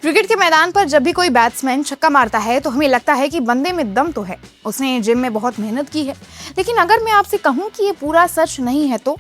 Cricket के मैदान पर जब भी कोई बैट्समैन छक्का मारता है तो हमें लगता है कि बंदे में दम तो है, उसने जिम में बहुत मेहनत की है। लेकिन अगर मैं आपसे कहूं कि ये पूरा सच नहीं है तो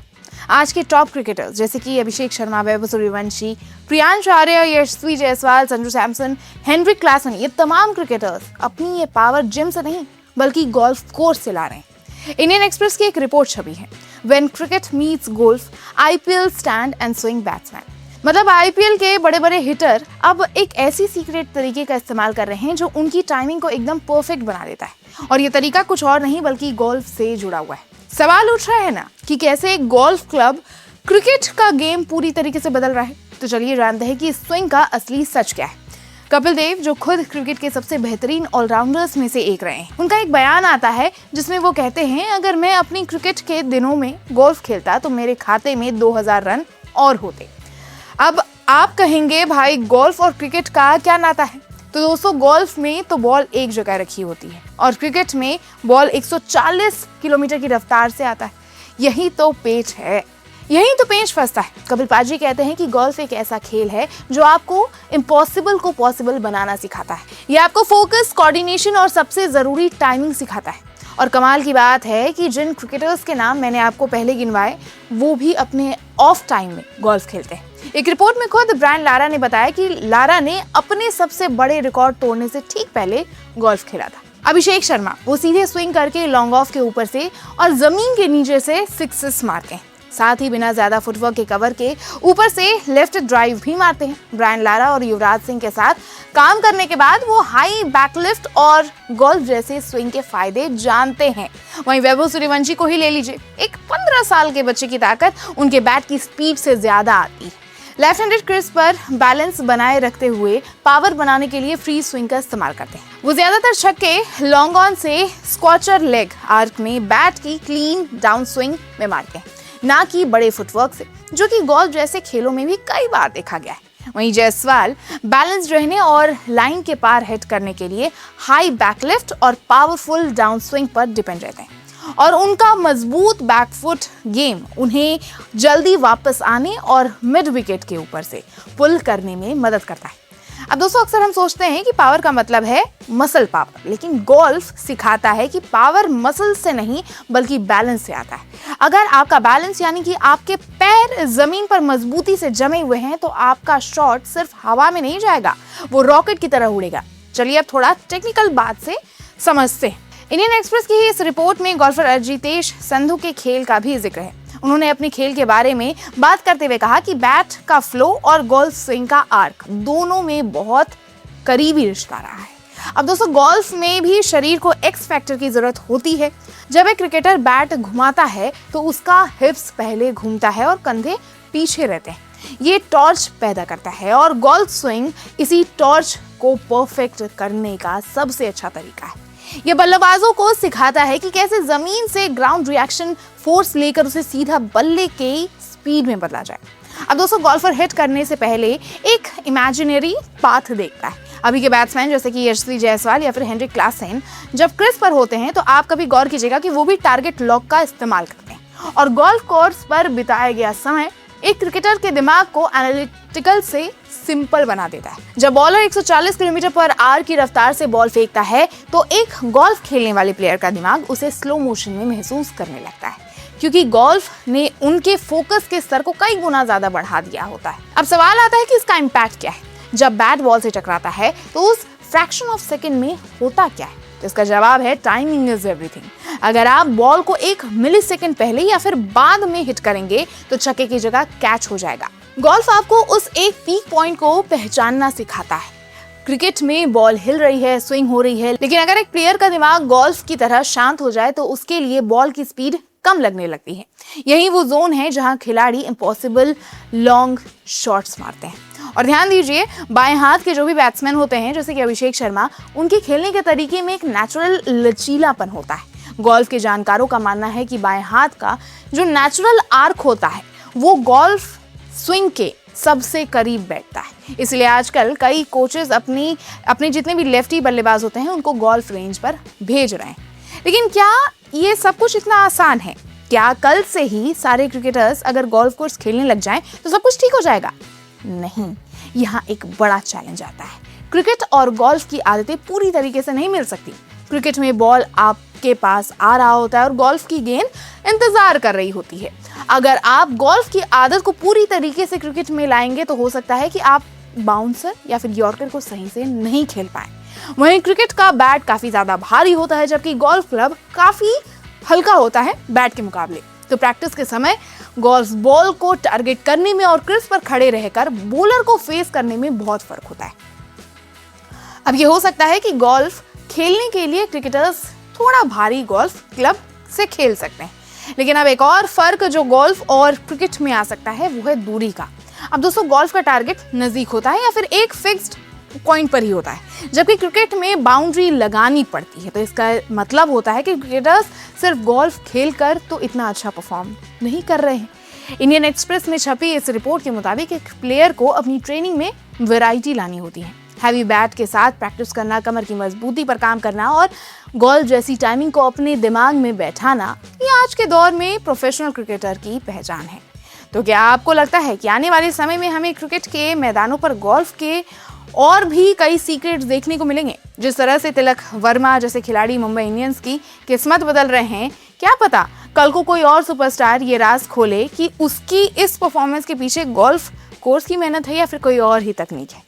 आज के टॉप क्रिकेटर्स जैसे कि अभिषेक शर्मा, वैभव सूर्यवंशी, प्रियांश आर्य, यशस्वी जायसवाल, संजू सैमसन, हेनरिक क्लासन, ये तमाम क्रिकेटर्स अपनी ये पावर जिम से नहीं बल्कि गोल्फ कोर्स से ला रहे हैं। इंडियन एक्सप्रेस की एक रिपोर्ट छपी है, when cricket meets golf, IPL stand and swing batsman. मतलब आईपीएल के बड़े बड़े हिटर अब एक ऐसी सीक्रेट तरीके का इस्तेमाल कर रहे हैं जो उनकी टाइमिंग को एकदम परफेक्ट बना देता है, और ये तरीका कुछ और नहीं बल्कि गोल्फ से जुड़ा हुआ है। सवाल उठ रहा है ना कि कैसे एक गोल्फ क्लब क्रिकेट का गेम पूरी तरीके से बदल रहा है। तो चलिए जानते हैं कि स्विंग का असली सच क्या है। कपिल देव, जो खुद क्रिकेट के सबसे बेहतरीन ऑलराउंडर्स में से एक रहे हैं, उनका एक बयान आता है जिसमें वो कहते हैं, अगर मैं अपनी क्रिकेट के दिनों में गोल्फ खेलता तो मेरे खाते में 2000 रन और होते। अब आप कहेंगे भाई गोल्फ और क्रिकेट का क्या नाता है? तो दोस्तों, गोल्फ में तो बॉल एक जगह रखी होती है और क्रिकेट में बॉल 140 किलोमीटर की रफ्तार से आता है। यही तो पेच है, यही तो पेच फंसता है। कपिल पाजी कहते हैं कि गोल्फ एक ऐसा खेल है जो आपको इम्पॉसिबल को पॉसिबल बनाना सिखाता है। ये आपको फोकस, कोऑर्डिनेशन और सबसे जरूरी टाइमिंग सिखाता है। और कमाल की बात है कि जिन क्रिकेटर्स के नाम मैंने आपको पहले गिनवाए वो भी अपने ऑफ टाइम में गोल्फ खेलते हैं। एक रिपोर्ट में खुद ब्रायन लारा ने बताया कि लारा ने अपने सबसे बड़े रिकॉर्ड तोड़ने से ठीक पहले गोल्फ खेला था। अभिषेक शर्मा, वो सीधे स्विंग करके लॉन्ग ऑफ के ऊपर से और जमीन के नीचे से सिक्सेस मारते हैं, साथ ही बिना ज्यादा फुटवर्क के कवर के ऊपर से लेफ्ट ड्राइव भी मारते हैं। ब्रायन लारा और युवराज सिंह के साथ काम करने के बाद वो हाई बैकलिफ्ट और गोल्फ जैसे स्विंग के फायदे जानते हैं। वहीं वैभव सूर्यवंशी को ही ले लीजिए, एक 15 साल के बच्चे की ताकत उनके बैट की स्पीड से ज्यादा आती है। लेफ्ट हैंडेड क्रिस पर बैलेंस बनाए रखते हुए पावर बनाने के लिए फ्री स्विंग का इस्तेमाल करते हैं। वो ज्यादातर छक्के लॉन्ग ऑन से स्क्वाचर लेग आर्क में बैट की क्लीन डाउन स्विंग में मारते हैं, ना कि बड़े फुटवर्क से, जो कि गोल्फ जैसे खेलों में भी कई बार देखा गया है। वहीं जायसवाल बैलेंस रहने और लाइन के पार हिट करने के लिए हाई बैकलिफ्ट और पावरफुल डाउन स्विंग पर डिपेंड रहते हैं, और उनका मजबूत बैकफुट गेम उन्हें जल्दी वापस आने और मिड विकेट के ऊपर से पुल करने में मदद करता है। अब दोस्तों, अक्सर हम सोचते हैं कि पावर का मतलब है मसल पावर, लेकिन गोल्फ सिखाता है कि पावर मसल से नहीं बल्कि बैलेंस से आता है। अगर आपका बैलेंस यानी कि आपके पैर जमीन पर मजबूती से जमे हुए हैं तो आपका शॉट सिर्फ हवा में नहीं जाएगा, वो रॉकेट की तरह उड़ेगा। चलिए अब थोड़ा टेक्निकल बात से समझते हैं। इंडियन एक्सप्रेस की इस रिपोर्ट में गोल्फर अजितेश संधू के खेल का भी जिक्र है। उन्होंने अपने खेल के बारे में बात करते हुए कहा कि बैट का फ्लो और गोल्फ स्विंग का आर्क दोनों में बहुत करीबी रिश्ता रहा है। अब दोस्तों, गोल्फ में भी शरीर को एक्स फैक्टर की जरूरत होती है। जब एक क्रिकेटर बैट घुमाता है तो उसका हिप्स पहले घूमता है और कंधे पीछे रहते हैं। ये टॉर्च पैदा करता है और गोल्फ स्विंग इसी टॉर्च को परफेक्ट करने का सबसे अच्छा तरीका है। ये बल्लेबाजों को सिखाता है कि कैसे जमीन से ग्राउंड रिएक्शन फोर्स लेकर उसे सीधा बल्ले के स्पीड में बदला जाए। अब दोस्तों, गोल्फर हिट करने से पहले एक इमेजिनरी पाथ देखता है। अभी के बैट्समैन जैसे कि यशस्वी जायसवाल या फिर हेनरिक क्लासन जब क्रिस पर होते हैं तो आप कभी गौर कीजिएगा कि वो भी टारगेट लॉक का इस्तेमाल करते हैं, और गोल्फ कोर्स पर बिताया गया समय एक क्रिकेटर के दिमाग को एनालिटिकल से सिंपल बना देता है। जब बॉलर 140 किलोमीटर पर आवर की रफ्तार से बॉल फेंकता है तो एक गोल्फ खेलने वाले प्लेयर का दिमाग उसे स्लो मोशन में महसूस करने लगता है, क्योंकि गोल्फ ने उनके फोकस के स्तर को कई गुना ज्यादा बढ़ा दिया होता है। अब सवाल आता है कि इसका इम्पैक्ट क्या है। जब बैट बॉल से टकराता है तो उस फ्रैक्शन ऑफ सेकेंड में होता क्या है? तो इसका जवाब है टाइमिंग इज एवरीथिंग। अगर आप बॉल को 1 मिलीसेकंड पहले या फिर बाद में हिट करेंगे तो छक्के की जगह कैच हो जाएगा। गोल्फ आपको उस एक पीक पॉइंट को पहचानना सिखाता है। क्रिकेट में बॉल हिल रही है, स्विंग हो रही है, लेकिन अगर एक प्लेयर का दिमाग गोल्फ की तरह शांत हो जाए तो उसके लिए बॉल की स्पीड कम लगने लगती है। यही वो जोन है जहां खिलाड़ी इम्पॉसिबल लॉन्ग शॉट्स मारते हैं। और ध्यान दीजिए, बाएं हाथ के जो भी बैट्समैन होते हैं जैसे कि अभिषेक शर्मा, उनके खेलने के तरीके में एक नेचुरल लचीलापन होता है। गोल्फ के जानकारों का मानना है कि बाएं हाथ का जो नेचुरल आर्क होता है वो गोल्फ स्विंग के सबसे करीब बैठता है। इसलिए आजकल कई कोचेस अपने जितने भी लेफ्टी बल्लेबाज होते हैं उनको गोल्फ रेंज पर भेज रहे हैं। लेकिन क्या ये सब कुछ इतना आसान है? क्या कल से ही सारे क्रिकेटर्स अगर गोल्फ कोर्स खेलने लग जाएं तो सब कुछ ठीक हो जाएगा? नहीं, यहाँ एक बड़ा चैलेंज आता है। क्रिकेट और गोल्फ की आदतें पूरी तरीके से नहीं मिल सकती। क्रिकेट में बॉल आपके पास आ रहा होता है और गोल्फ की गेंद इंतजार कर रही होती है। अगर आप गोल्फ की आदत को पूरी तरीके से क्रिकेट में लाएंगे तो हो सकता है कि आप बाउंसर या फिर यॉर्कर को सही से नहीं खेल पाए। वहीं क्रिकेट का बैट काफी ज्यादा भारी होता है, जबकि गोल्फ क्लब काफी हल्का होता है बैट के मुकाबले। तो प्रैक्टिस के समय गोल्फ बॉल को टारगेट करने में और क्रीज पर खड़े रहकर बॉलर को फेस करने में बहुत फर्क होता है। अब ये हो सकता है कि गोल्फ खेलने के लिए क्रिकेटर्स थोड़ा भारी गोल्फ क्लब से खेल सकते हैं, लेकिन अब एक और फर्क जो गोल्फ और क्रिकेट में आ सकता है वो है दूरी का। अब दोस्तों, गोल्फ का टारगेट नजदीक होता है या फिर एक फिक्स्ड पॉइंट पर ही होता है, जबकि क्रिकेट में बाउंड्री लगानी पड़ती है। तो इसका मतलब होता है कि क्रिकेटर्स सिर्फ गोल्फ खेलकर तो इतना अच्छा परफॉर्म नहीं कर रहे हैं। इंडियन एक्सप्रेस में छपी इस रिपोर्ट के मुताबिक एक प्लेयर को अपनी ट्रेनिंग में वैरायटी लानी होती है। हैवी बैट के साथ प्रैक्टिस करना, कमर की मजबूती पर काम करना और गोल्फ जैसी टाइमिंग को अपने दिमाग में बैठाना, ये आज के दौर में प्रोफेशनल क्रिकेटर की पहचान है। तो क्या आपको लगता है कि आने वाले समय में हमें क्रिकेट के मैदानों पर गोल्फ के और भी कई सीक्रेट्स देखने को मिलेंगे? जिस तरह से तिलक वर्मा जैसे खिलाड़ी मुंबई इंडियंस की किस्मत बदल रहे हैं, क्या पता कल को कोई और सुपरस्टार ये राज खोले कि उसकी इस परफॉर्मेंस के पीछे गोल्फ कोर्स की मेहनत है या फिर कोई और ही तकनीक है।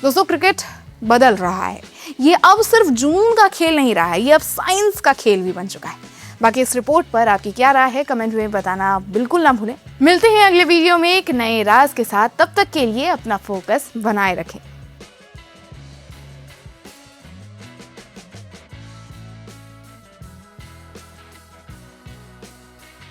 दोस्तों, क्रिकेट बदल रहा है। ये अब सिर्फ जुनून का खेल नहीं रहा है, ये अब साइंस का खेल भी बन चुका है। बाकी इस रिपोर्ट पर आपकी क्या राय है, कमेंट में बताना बिल्कुल ना भूलें। मिलते हैं अगले वीडियो में एक नए राज के साथ। तब तक के लिए अपना फोकस बनाए रखें।